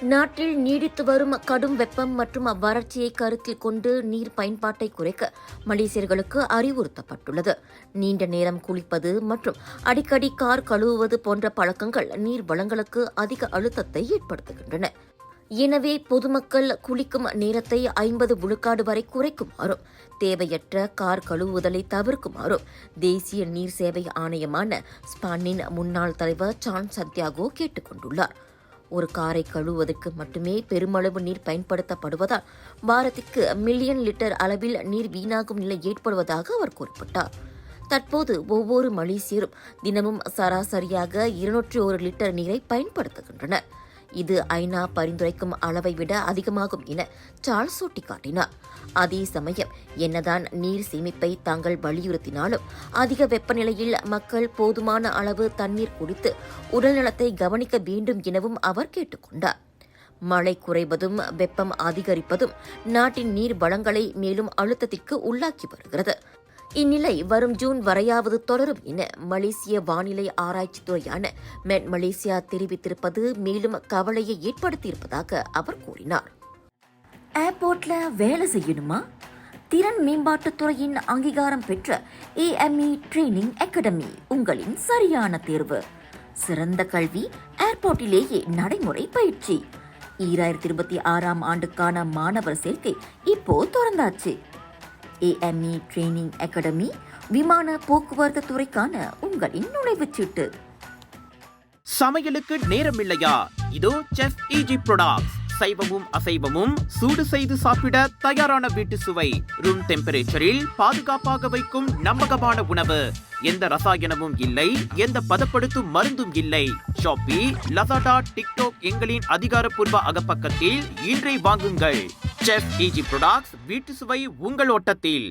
நாட்டில் நீடித்து வரும் கடும் வெப்பம் மற்றும் வறட்சியை கருத்தில் கொண்டு நீர் பயன்பாட்டை குறைக்க மலேசியர்களுக்கு அறிவுறுத்தப்பட்டுள்ளது. நீண்ட நேரம் குளிப்பது மற்றும் அடிக்கடி கார் கழுவுவது போன்ற பழக்கங்கள் நீர் வளங்களுக்கு அதிக அழுத்தத்தை ஏற்படுத்துகின்றன. எனவே பொதுமக்கள் குளிக்கும் நேரத்தை 50 விழுக்காடு வரை குறைக்குமாறும் தேவையற்ற கார் கழுவுதலை தவிர்க்குமாறும் தேசிய நீர் சேவை ஆணையமான ஸ்பானின் முன்னாள் தலைவர் சான் சந்தியாகோ கேட்டுக் கொண்டுள்ளார். ஒரு காரை கழுவுவதற்கு மட்டுமே பெருமளவு நீர் பயன்படுத்தப்படுவதால் வாரத்திற்கு மில்லியன் லிட்டர் அளவில் நீர் வீணாகும் நிலை ஏற்படுவதாக அவர் குறிப்பிட்டார். தற்போது ஒவ்வொரு மலேசியரும் தினமும் சராசரியாக 201 லிட்டர் நீரை பயன்படுத்துகின்றனர். இது ஐநா பரிந்துரைக்கும் அளவை விட அதிகமாகும் என சார்ல்ஸ் சுட்டிக்காட்டினார். அதே சமயம் என்னதான் நீர் சேமிப்பை தாங்கள் வலியுறுத்தினாலும் அதிக வெப்பநிலையில் மக்கள் போதுமான அளவு தண்ணீர் குடித்து உடல்நலத்தை கவனிக்க வேண்டும் எனவும் அவர் கேட்டுக்கொண்டார். மழை குறைவதும் வெப்பம் அதிகரிப்பதும் நாட்டின் நீர் வளங்களை மேலும் அழுத்தத்திற்கு உள்ளாக்கி வருகிறது. இந்நிலை வரும் ஜூன் வரையாவது தொடரும் என மலேசிய வானிலை ஆராய்ச்சி துறையான மெட் மலேசியா தெரிவித்திருப்பது மேலும் கவலையை ஏற்படுத்தியிருப்பதாக அவர் கூறினார். ஏர்போர்ட்ல வேலை செய்யணுமா? திறன் மேம்பாட்டுத் துறையின் அங்கீகாரம் பெற்ற AME ட்ரெய்னிங் அகாடமி உங்களின் சரியான தேர்வு. சிறந்த கல்வி, ஏர்போர்ட்டிலேயே நடைமுறை பயிற்சி. 2026 ஆண்டுக்கான மாணவர் சேர்க்கை இப்போ திறந்தாச்சு. AME ட்ரெய்னிங் அகாடமி விமான போக்குவரத்து துறைக்கான உங்களின் நுழைவுச்சீட்டு. சமையலுக்கு நேரம் இல்லையா? இதோ செஃப் EG ப்ராடக்ட்ஸ். சைவமும் அசைவமும் சூடு செய்து சாப்பிட தயாரான வீட்டு சுவை. ரூம் டெம்பரேச்சரில் பாதுகாப்பாக வைக்கும் நம்பகமான உணவு. எந்த ரசாயனமும் இல்லை, எந்த பதப்படுத்தும் மருந்தும் இல்லை. ஷாப்பி, லசாடா, டிக்டாக் எங்களின் அதிகாரப்பூர்வ அகப்பக்கத்தில் இன்றை வாங்குங்கள். செஃப் EG ப்ராடக்ட்ஸ், வீட்டு சுவை உங்கள் ஓட்டத்தில்.